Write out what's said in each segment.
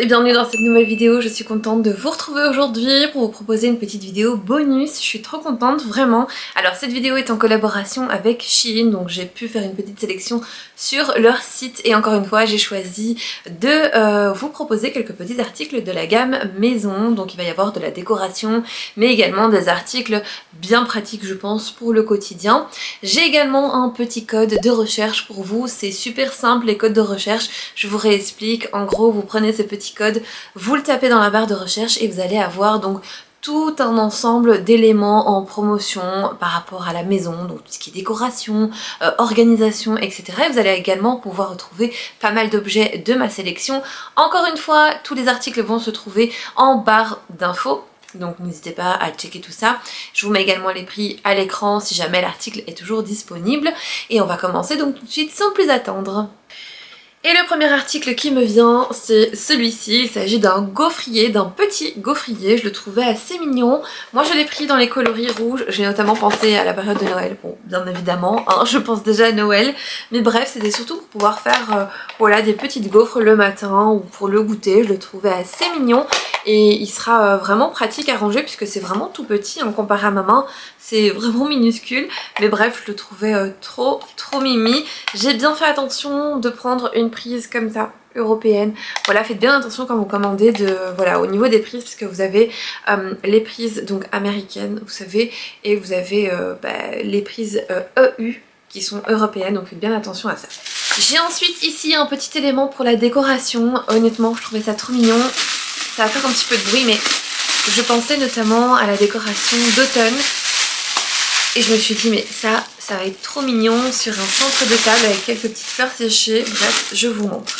et bienvenue dans cette nouvelle vidéo. Je suis contente de vous retrouver aujourd'hui pour vous proposer une petite vidéo bonus. Je suis trop contente, vraiment. Alors cette vidéo est en collaboration avec Shein, donc j'ai pu faire une petite sélection sur leur site et encore une fois j'ai choisi de vous proposer quelques petits articles de la gamme maison. Donc il va y avoir de la décoration mais également des articles bien pratiques je pense pour le quotidien. J'ai également un petit code de recherche pour vous, c'est super simple les codes de recherche, je vous réexplique. En gros vous prenez ce petit code, vous le tapez dans la barre de recherche et vous allez avoir donc tout un ensemble d'éléments en promotion par rapport à la maison, donc tout ce qui est décoration, organisation, etc. Et vous allez également pouvoir retrouver pas mal d'objets de ma sélection. Encore une fois, tous les articles vont se trouver en barre d'infos. Donc n'hésitez pas à checker tout ça. Je vous mets également les prix à l'écran si jamais l'article est toujours disponible. Et on va commencer donc tout de suite sans plus attendre. Et le premier article qui me vient, c'est celui-ci. Il s'agit d'un gaufrier, d'un petit gaufrier. Je le trouvais assez mignon. Moi, je l'ai pris dans les coloris rouges. J'ai notamment pensé à la période de Noël. Bon, bien évidemment, hein, je pense déjà à Noël. Mais bref, c'était surtout pour pouvoir faire voilà, des petites gaufres le matin ou pour le goûter. Je le trouvais assez mignon. Et il sera vraiment pratique à ranger puisque c'est vraiment tout petit hein, comparé à ma main. C'est vraiment minuscule. Mais bref, je le trouvais trop mimi. J'ai bien fait attention de prendre une prise comme ça européenne. Voilà, faites bien attention quand vous commandez voilà, au niveau des prises parce que vous avez les prises donc américaines, vous savez, et vous avez les prises EU qui sont européennes, donc faites bien attention à ça. J'ai ensuite ici un petit élément pour la décoration. Honnêtement, je trouvais ça trop mignon. Ça va faire un petit peu de bruit, mais je pensais notamment à la décoration d'automne. Et je me suis dit, mais ça va être trop mignon sur un centre de table avec quelques petites fleurs séchées. Bref, je vous montre.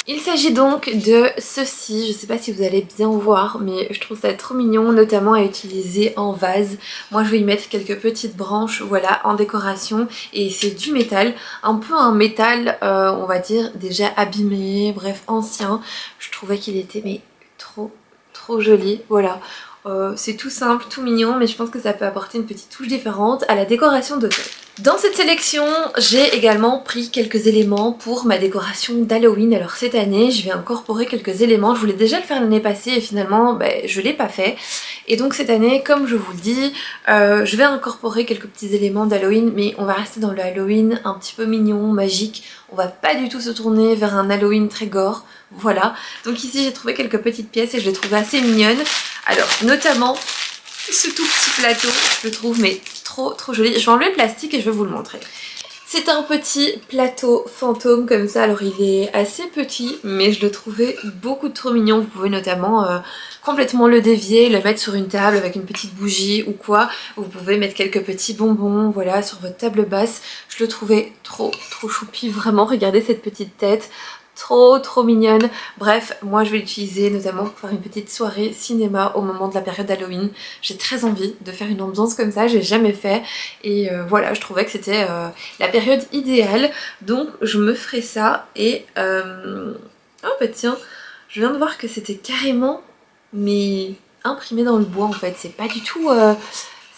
Il s'agit donc de ceci, je sais pas si vous allez bien voir, mais je trouve ça trop mignon, notamment à utiliser en vase. Moi je vais y mettre quelques petites branches, voilà, en décoration, et c'est du métal, un peu un métal, on va dire, déjà abîmé, bref, ancien. Je trouvais qu'il était mais trop joli, voilà. C'est tout simple, tout mignon, mais je pense que ça peut apporter une petite touche différente à la décoration d'automne. Dans cette sélection, j'ai également pris quelques éléments pour ma décoration d'Halloween. Alors cette année, je vais incorporer quelques éléments. Je voulais déjà le faire l'année passée et finalement, je l'ai pas fait. Et donc cette année, comme je vous le dis, je vais incorporer quelques petits éléments d'Halloween, mais on va rester dans le Halloween un petit peu mignon, magique. On va pas du tout se tourner vers un Halloween très gore. Voilà. Donc ici, j'ai trouvé quelques petites pièces et je les trouve assez mignonnes. Alors, notamment, ce tout petit plateau, je le trouve mais trop joli. Je vais enlever le plastique et je vais vous le montrer. C'est un petit plateau fantôme comme ça, alors il est assez petit mais je le trouvais beaucoup trop mignon. Vous pouvez notamment complètement le dévier, le mettre sur une table avec une petite bougie ou quoi. Vous pouvez mettre quelques petits bonbons, voilà, sur votre table basse. Je le trouvais trop choupi, vraiment, regardez cette petite tête. Trop mignonne. Bref, moi je vais l'utiliser notamment pour faire une petite soirée cinéma au moment de la période d'Halloween. J'ai très envie de faire une ambiance comme ça, j'ai jamais fait et voilà, je trouvais que c'était la période idéale, donc je me ferai ça. Et oh bah tiens, je viens de voir que c'était carrément mais imprimé dans le bois en fait, c'est pas du tout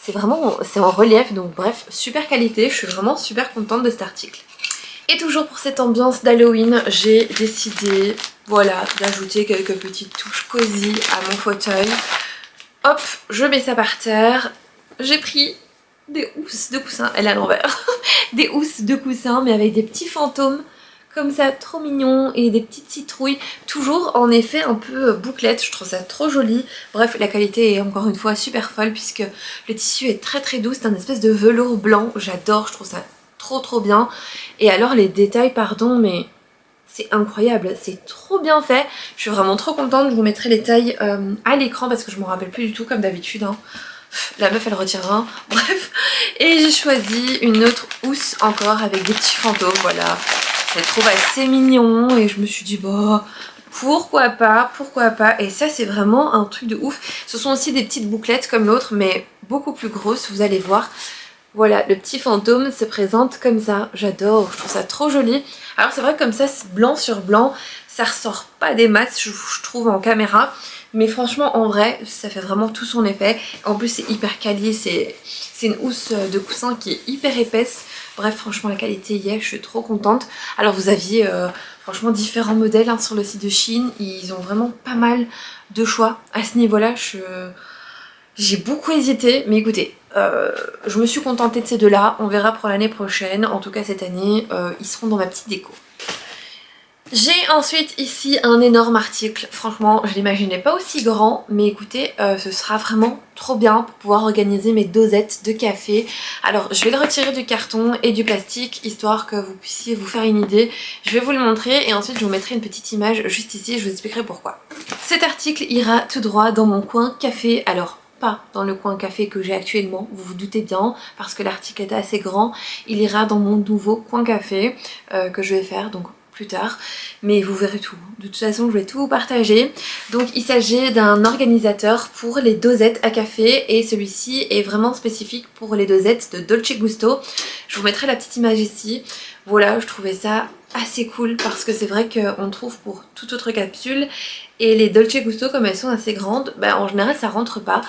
c'est en relief, donc bref, super qualité. Je suis vraiment super contente de cet article. Et toujours pour cette ambiance d'Halloween, j'ai décidé, voilà, d'ajouter quelques petites touches cosy à mon fauteuil. Hop, je mets ça par terre. J'ai pris des housses de coussins, elle est à l'envers, des housses de coussins mais avec des petits fantômes comme ça, trop mignons, et des petites citrouilles, toujours en effet un peu bouclette, je trouve ça trop joli. Bref, la qualité est encore une fois super folle puisque le tissu est très doux, c'est un espèce de velours blanc, j'adore, je trouve ça trop bien. Et alors les détails, pardon, mais c'est incroyable, c'est trop bien fait. Je suis vraiment trop contente, je vous mettrai les tailles à l'écran parce que je m'en rappelle plus du tout comme d'habitude hein. La meuf elle retire un, bref. Et j'ai choisi une autre housse encore avec des petits fantômes, voilà. Je les trouve assez mignons et je me suis dit bah pourquoi pas. Et ça c'est vraiment un truc de ouf. Ce sont aussi des petites bouclettes comme l'autre mais beaucoup plus grosses, vous allez voir. Voilà, le petit fantôme se présente comme ça, j'adore, je trouve ça trop joli. Alors c'est vrai que comme ça, blanc sur blanc, ça ressort pas des masses, je trouve, en caméra. Mais franchement, en vrai, ça fait vraiment tout son effet. En plus, c'est hyper quali, c'est une housse de coussin qui est hyper épaisse. Bref, franchement, la qualité y est, je suis trop contente. Alors vous aviez franchement différents modèles hein, sur le site de Shein. Ils ont vraiment pas mal de choix à ce niveau-là. J'ai beaucoup hésité, mais écoutez, je me suis contentée de ces deux-là. On verra pour l'année prochaine. En tout cas cette année, ils seront dans ma petite déco. J'ai ensuite ici un énorme article, franchement je l'imaginais pas aussi grand, mais écoutez ce sera vraiment trop bien pour pouvoir organiser mes dosettes de café. Alors je vais le retirer du carton et du plastique histoire que vous puissiez vous faire une idée. Je vais vous le montrer et ensuite je vous mettrai une petite image juste ici, je vous expliquerai pourquoi. Cet article ira tout droit dans mon coin café, alors pas dans le coin café que j'ai actuellement, vous vous doutez bien, parce que l'article est assez grand, il ira dans mon nouveau coin café que je vais faire donc plus tard, mais vous verrez tout. De toute façon, je vais tout vous partager. Donc il s'agit d'un organisateur pour les dosettes à café et celui-ci est vraiment spécifique pour les dosettes de Dolce Gusto. Je vous mettrai la petite image ici. Voilà, je trouvais ça assez cool parce que c'est vrai qu'on trouve pour toute autre capsule et les Dolce Gusto comme elles sont assez grandes, bah, en général ça rentre pas.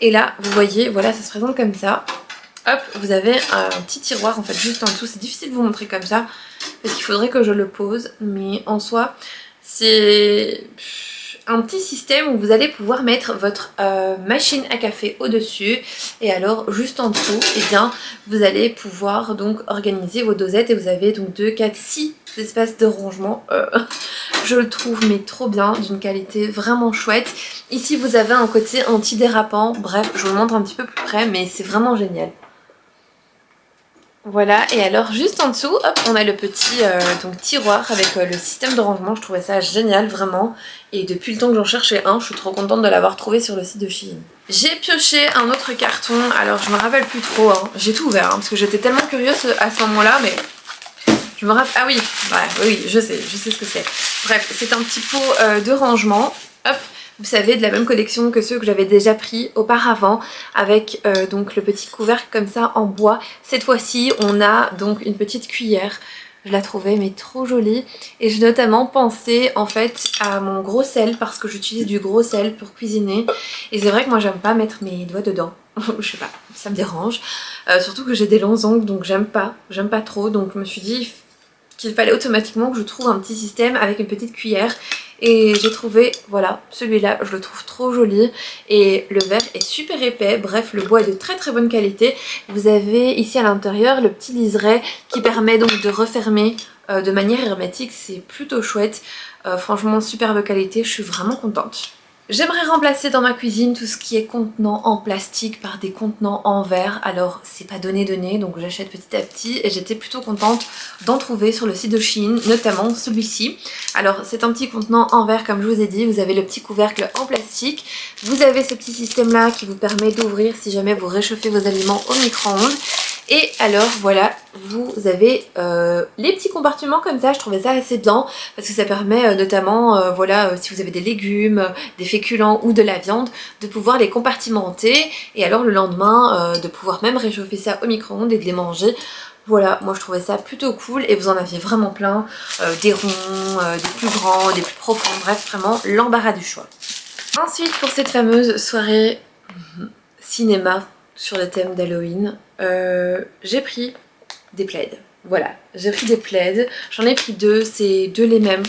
Et là, vous voyez, voilà, ça se présente comme ça. Hop, vous avez un petit tiroir en fait juste en dessous, c'est difficile de vous montrer comme ça parce qu'il faudrait que je le pose, mais en soi c'est un petit système où vous allez pouvoir mettre votre machine à café au dessus et alors juste en dessous, et bien vous allez pouvoir donc organiser vos dosettes et vous avez donc 2, 4, 6 espaces de rangement. Je le trouve mais trop bien, d'une qualité vraiment chouette. Ici vous avez un côté anti-dérapant, bref je vous le montre un petit peu plus près mais c'est vraiment génial. Voilà, et alors juste en dessous, hop, on a le petit donc, tiroir avec le système de rangement. Je trouvais ça génial, vraiment. Et depuis le temps que j'en cherchais un, je suis trop contente de l'avoir trouvé sur le site de Shein. J'ai pioché un autre carton, alors je me rappelle plus trop, hein. J'ai tout ouvert, hein, parce que j'étais tellement curieuse à ce moment-là, mais je me rappelle... Ah oui, ouais, oui, je sais ce que c'est. Bref, c'est un petit pot de rangement, hop. Vous savez, de la même collection que ceux que j'avais déjà pris auparavant avec donc le petit couvercle comme ça en bois. Cette fois-ci on a donc une petite cuillère, je la trouvais mais trop jolie et j'ai notamment pensé en fait à mon gros sel parce que j'utilise du gros sel pour cuisiner et c'est vrai que moi j'aime pas mettre mes doigts dedans. Je sais pas, ça me dérange, surtout que j'ai des longs ongles donc j'aime pas trop, donc je me suis dit qu'il fallait automatiquement que je trouve un petit système avec une petite cuillère et j'ai trouvé, voilà, celui-là, je le trouve trop joli et le verre est super épais, bref le bois est de très bonne qualité. Vous avez ici à l'intérieur le petit liseré qui permet donc de refermer de manière hermétique, c'est plutôt chouette, franchement superbe qualité, je suis vraiment contente. J'aimerais remplacer dans ma cuisine tout ce qui est contenant en plastique par des contenants en verre. Alors c'est pas donné donc j'achète petit à petit et j'étais plutôt contente d'en trouver sur le site de Shein, notamment celui-ci. Alors c'est un petit contenant en verre comme je vous ai dit, vous avez le petit couvercle en plastique, vous avez ce petit système là qui vous permet d'ouvrir si jamais vous réchauffez vos aliments au micro-ondes. Et alors voilà, vous avez les petits compartiments comme ça, je trouvais ça assez bien parce que ça permet notamment, voilà, si vous avez des légumes, des féculents ou de la viande, de pouvoir les compartimenter et alors le lendemain de pouvoir même réchauffer ça au micro-ondes et de les manger. Voilà, moi je trouvais ça plutôt cool et vous en aviez vraiment plein, des ronds, des plus grands, des plus profonds, bref vraiment l'embarras du choix. Ensuite pour cette fameuse soirée cinéma sur le thème d'Halloween, j'ai pris des plaids. Voilà, j'ai pris des plaids, j'en ai pris deux, c'est deux les mêmes.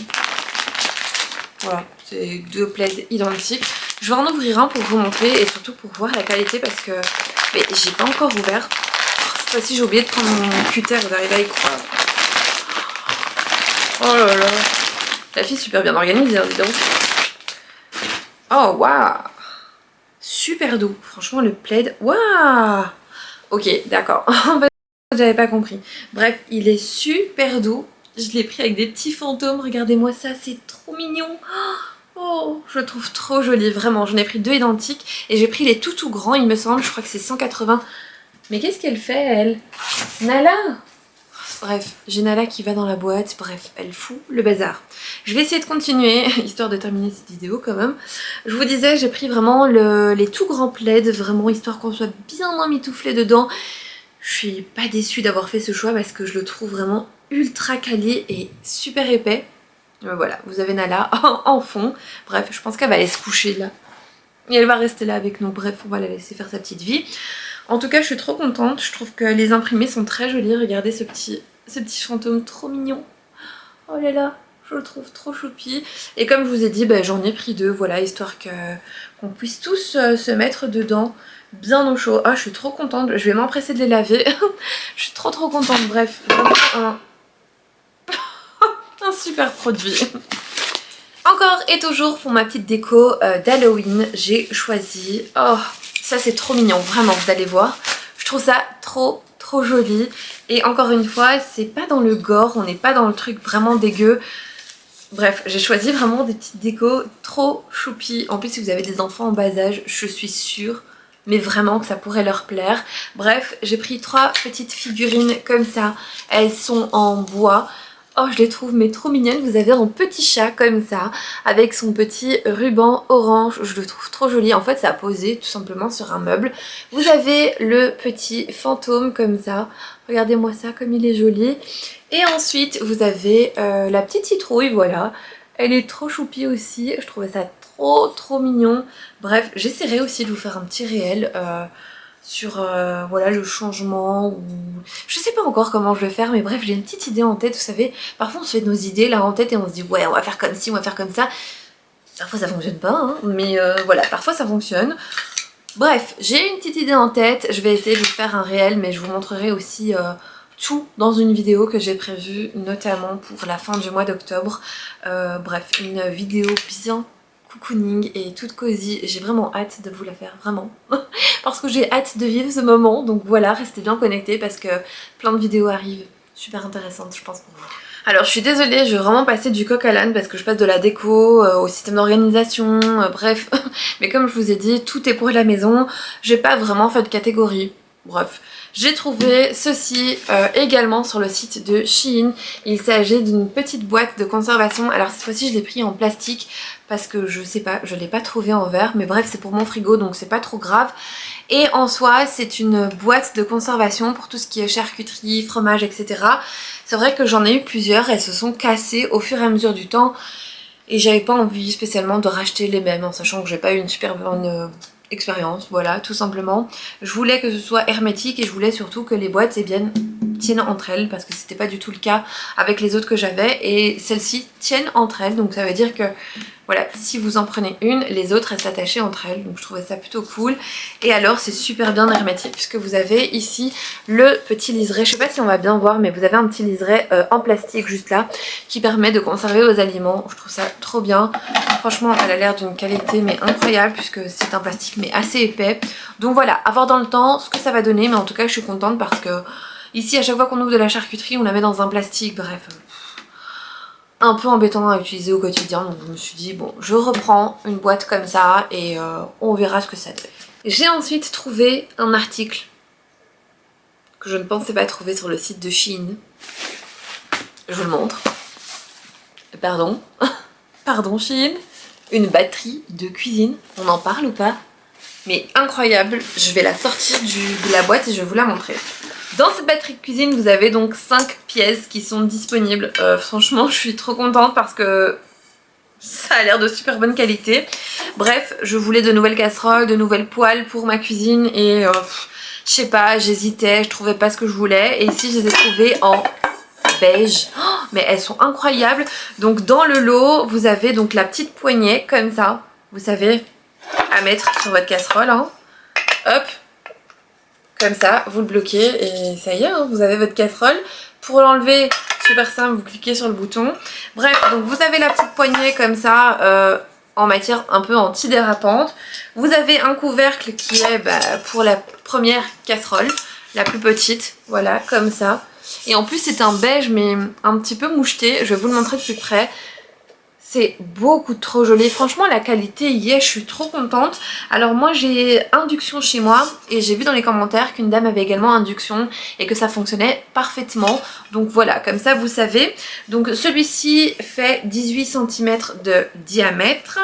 Voilà, c'est deux plaids identiques. Je vais en ouvrir un pour vous montrer et surtout pour voir la qualité parce que j'ai pas encore ouvert. Cette fois-ci j'ai oublié de prendre mon cutter et d'arriver à y croire. Oh là là, la fille est super bien organisée, hein, dis donc. Oh waouh, super doux, franchement le plaid, waouh. Ok, d'accord, en fait j'avais pas compris. Bref, il est super doux, je l'ai pris avec des petits fantômes, regardez-moi ça, c'est trop mignon. Oh, je le trouve trop joli, vraiment, j'en ai pris deux identiques et j'ai pris les tout grands il me semble, je crois que c'est 180. Mais qu'est-ce qu'elle fait elle? Nala? Bref, j'ai Nala qui va dans la boîte, bref, elle fout le bazar. Je vais essayer de continuer, histoire de terminer cette vidéo quand même. Je vous disais, j'ai pris vraiment les tout grands plaids, vraiment histoire qu'on soit bien emmitouflé dedans. Je suis pas déçue d'avoir fait ce choix parce que je le trouve vraiment ultra quali et super épais. Voilà, vous avez Nala en fond. Bref, je pense qu'elle va aller se coucher là. Et elle va rester là avec nous, bref, on va la laisser faire sa petite vie. En tout cas, je suis trop contente, je trouve que les imprimés sont très jolis. Regardez ce petit fantôme trop mignon. Oh là là, Je le trouve trop choupi. Et comme je vous ai dit, j'en ai pris 2, voilà, histoire qu'on puisse tous se mettre dedans bien au chaud. Ah, je suis trop contente, je vais m'empresser de les laver. Je suis trop contente, bref, vraiment un super produit. Encore et toujours pour ma petite déco d'Halloween, j'ai choisi... Oh, ça c'est trop mignon, vraiment, vous allez voir. Je trouve ça trop joli. Et encore une fois, c'est pas dans le gore, on n'est pas dans le truc vraiment dégueu. Bref, j'ai choisi vraiment des petites décos trop choupies. En plus, si vous avez des enfants en bas âge, je suis sûre, mais vraiment que ça pourrait leur plaire. Bref, j'ai pris 3 petites figurines comme ça. Elles sont en bois. Oh, je les trouve mais trop mignonnes. Vous avez un petit chat comme ça, avec son petit ruban orange. Je le trouve trop joli. En fait, ça a posé tout simplement sur un meuble. Vous avez le petit fantôme comme ça. Regardez-moi ça, comme il est joli. Et ensuite, vous avez la petite citrouille, voilà. Elle est trop choupie aussi. Je trouvais ça trop mignon. Bref, j'essaierai aussi de vous faire un petit réel sur voilà, le changement ou... Je sais pas encore comment je vais faire, mais bref, j'ai une petite idée en tête, vous savez. Parfois on se fait nos idées là en tête et on se dit ouais, on va faire comme ci, on va faire comme ça. Parfois ça fonctionne pas, hein, mais voilà, parfois ça fonctionne. Bref, j'ai une petite idée en tête, je vais essayer de faire un réel, mais je vous montrerai aussi tout dans une vidéo que j'ai prévue, notamment pour la fin du mois d'octobre. Bref, une vidéo bien cocooning et toute cosy. J'ai vraiment hâte de vous la faire, vraiment. Parce que j'ai hâte de vivre ce moment. Donc voilà, restez bien connectés parce que plein de vidéos arrivent super intéressantes, je pense, pour vous. Alors je suis désolée, je vais vraiment passer du coq à l'âne parce que je passe de la déco au système d'organisation, bref. Mais comme je vous ai dit, tout est pour la maison. J'ai pas vraiment fait de catégorie. Bref. J'ai trouvé ceci également sur le site de Shein. Il s'agit d'une petite boîte de conservation. Alors cette fois-ci je l'ai pris en plastique parce que je sais pas, je l'ai pas trouvé en verre. Mais bref, c'est pour mon frigo donc c'est pas trop grave. Et en soi c'est une boîte de conservation pour tout ce qui est charcuterie, fromage, etc. C'est vrai que j'en ai eu plusieurs, elles se sont cassées au fur et à mesure du temps. Et j'avais pas envie spécialement de racheter les mêmes en sachant que j'ai pas eu une super bonne... expérience, voilà, tout simplement. Je voulais que ce soit hermétique et je voulais surtout que les boîtes tiennent entre elles parce que c'était pas du tout le cas avec les autres que j'avais et celles-ci tiennent entre elles, donc ça veut dire que voilà, si vous en prenez une, les autres elles s'attachaient entre elles, donc je trouvais ça plutôt cool. Et alors c'est super bien hermétique puisque vous avez ici le petit liseré, je sais pas si on va bien voir mais vous avez un petit liseré en plastique juste là qui permet de conserver vos aliments. Je trouve ça trop bien, franchement elle a l'air d'une qualité mais incroyable puisque c'est un plastique mais assez épais. Donc voilà, à voir dans le temps ce que ça va donner, mais en tout cas je suis contente parce que ici à chaque fois qu'on ouvre de la charcuterie on la met dans un plastique, bref, un peu embêtant à utiliser au quotidien. Donc je me suis dit bon, je reprends une boîte comme ça et on verra ce que ça donne. J'ai ensuite trouvé un article que je ne pensais pas trouver sur le site de Shein. Je vous le montre. Pardon. Pardon Shein. Une batterie de cuisine, on en parle ou pas? Mais incroyable, je vais la sortir de la boîte et je vais vous la montrer. Dans cette batterie de cuisine, vous avez donc 5 pièces qui sont disponibles. Franchement, je suis trop contente parce que ça a l'air de super bonne qualité. Bref, je voulais de nouvelles casseroles, de nouvelles poêles pour ma cuisine et je sais pas, j'hésitais, je trouvais pas ce que je voulais. Et ici, je les ai trouvées en beige. Oh, mais elles sont incroyables. Donc dans le lot, vous avez donc la petite poignée comme ça, vous savez, à mettre sur votre casserole, hein. Hop, comme ça, vous le bloquez et ça y est, hein, vous avez votre casserole. Pour l'enlever, super simple, vous cliquez sur le bouton. Bref, donc vous avez la petite poignée comme ça, en matière un peu antidérapante. Vous avez un couvercle qui est pour la première casserole, la plus petite, voilà, comme ça. Et en plus c'est un beige mais un petit peu moucheté, je vais vous le montrer de plus près. C'est beaucoup trop joli, franchement la qualité y est, je suis trop contente. Alors moi j'ai induction chez moi et j'ai vu dans les commentaires qu'une dame avait également induction et que ça fonctionnait parfaitement. Donc voilà, comme ça vous savez. Donc celui-ci fait 18 cm de diamètre.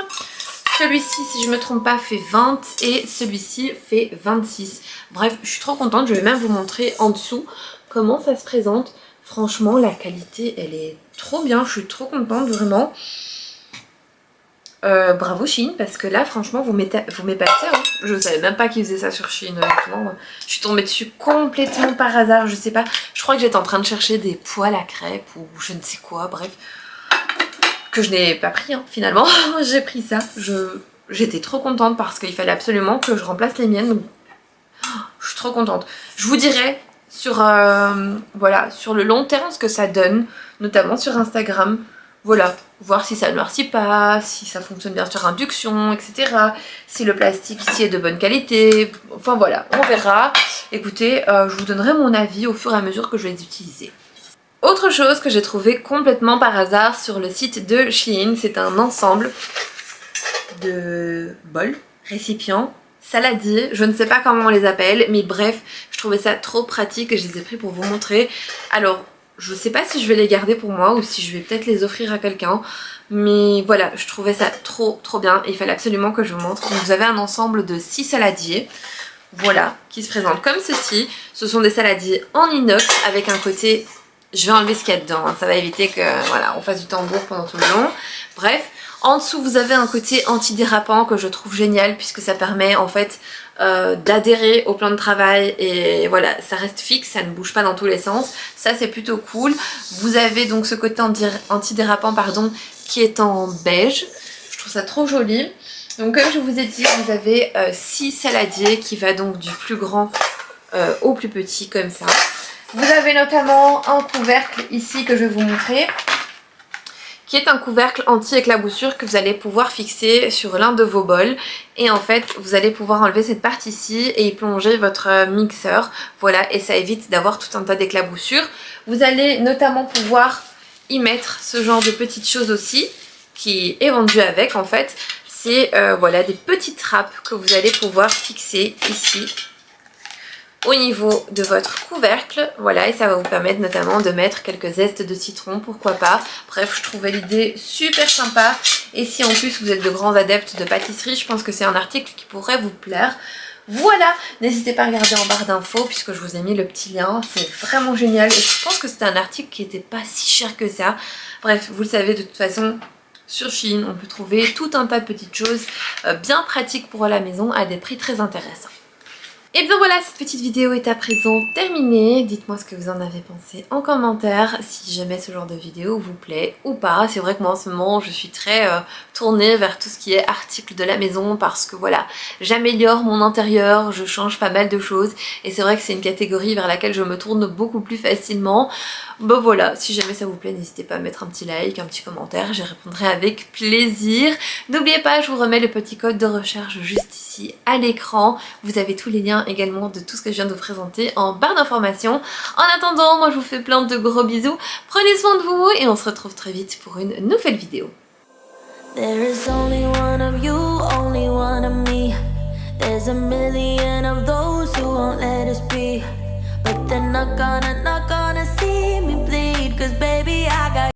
Celui-ci, si je ne me trompe pas, fait 20 et celui-ci fait 26. Bref, je suis trop contente, je vais même vous montrer en dessous comment ça se présente. Franchement, la qualité, elle est trop bien, je suis trop contente, vraiment. Bravo Shein, parce que là, franchement, vous m'épatez. Hein. Je savais même pas qu'ils faisaient ça sur Shein, honnêtement. Je suis tombée dessus complètement par hasard, je sais pas. Je crois que j'étais en train de chercher des poêles à crêpes ou je ne sais quoi, bref. que je n'ai pas pris hein, finalement. J'ai pris ça, j'étais trop contente parce qu'il fallait absolument que je remplace les miennes. Donc, je suis trop contente. Je vous dirai sur, voilà, sur le long terme ce que ça donne, notamment sur Instagram. Voilà, voir si ça ne noircit pas, si ça fonctionne bien sur induction, etc. Si le plastique ici est de bonne qualité. Enfin voilà, on verra. Écoutez, je vous donnerai mon avis au fur et à mesure que je vais les utiliser. Autre chose que j'ai trouvé complètement par hasard sur le site de Shein, c'est un ensemble de bols, récipients, saladiers, je ne sais pas comment on les appelle, mais bref, je trouvais ça trop pratique et je les ai pris pour vous montrer. Alors, je sais pas si je vais les garder pour moi ou si je vais peut-être les offrir à quelqu'un, mais voilà, je trouvais ça trop bien et il fallait absolument que je vous montre. Donc, vous avez un ensemble de 6 saladiers, voilà, qui se présentent comme ceci. Ce sont des saladiers en inox avec un côté... Je vais enlever ce qu'il y a dedans, hein. Ça va éviter que voilà, on fasse du tambour pendant tout le long. Bref, en dessous vous avez un côté antidérapant que je trouve génial puisque ça permet en fait d'adhérer au plan de travail et voilà, ça reste fixe, ça ne bouge pas dans tous les sens. Ça c'est plutôt cool. Vous avez donc ce côté antidérapant pardon, qui est en beige. Je trouve ça trop joli. Donc comme je vous ai dit, vous avez 6 saladiers qui va donc du plus grand au plus petit comme ça. Vous avez notamment un couvercle ici que je vais vous montrer, qui est un couvercle anti-éclaboussure que vous allez pouvoir fixer sur l'un de vos bols. Et en fait, vous allez pouvoir enlever cette partie-ci et y plonger votre mixeur. Voilà, et ça évite d'avoir tout un tas d'éclaboussures. Vous allez notamment pouvoir y mettre ce genre de petites choses aussi, qui est vendu avec en fait. C'est voilà, des petites trappes que vous allez pouvoir fixer ici au niveau de votre couvercle, voilà, et ça va vous permettre notamment de mettre quelques zestes de citron, pourquoi pas. Bref, je trouvais l'idée super sympa, et si en plus vous êtes de grands adeptes de pâtisserie, je pense que c'est un article qui pourrait vous plaire. Voilà, n'hésitez pas à regarder en barre d'infos puisque je vous ai mis le petit lien, c'est vraiment génial, et je pense que c'était un article qui n'était pas si cher que ça. Bref, vous le savez de toute façon, sur Shein, on peut trouver tout un tas de petites choses bien pratiques pour la maison à des prix très intéressants. Et bien voilà, cette petite vidéo est à présent terminée. Dites-moi ce que vous en avez pensé en commentaire, si jamais ce genre de vidéo vous plaît ou pas. C'est vrai que moi en ce moment je suis très tournée vers tout ce qui est articles de la maison parce que voilà, j'améliore mon intérieur, je change pas mal de choses et c'est vrai que c'est une catégorie vers laquelle je me tourne beaucoup plus facilement. Bon voilà, si jamais ça vous plaît, n'hésitez pas à mettre un petit like, un petit commentaire, j'y répondrai avec plaisir. N'oubliez pas, je vous remets le petit code de recherche juste ici à l'écran. Vous avez tous les liens également de tout ce que je viens de vous présenter en barre d'informations. En attendant, moi je vous fais plein de gros bisous, prenez soin de vous et on se retrouve très vite pour une nouvelle vidéo. There is only one of you, only one of me. There's a million of those who won't let us be, but they're not gonna knock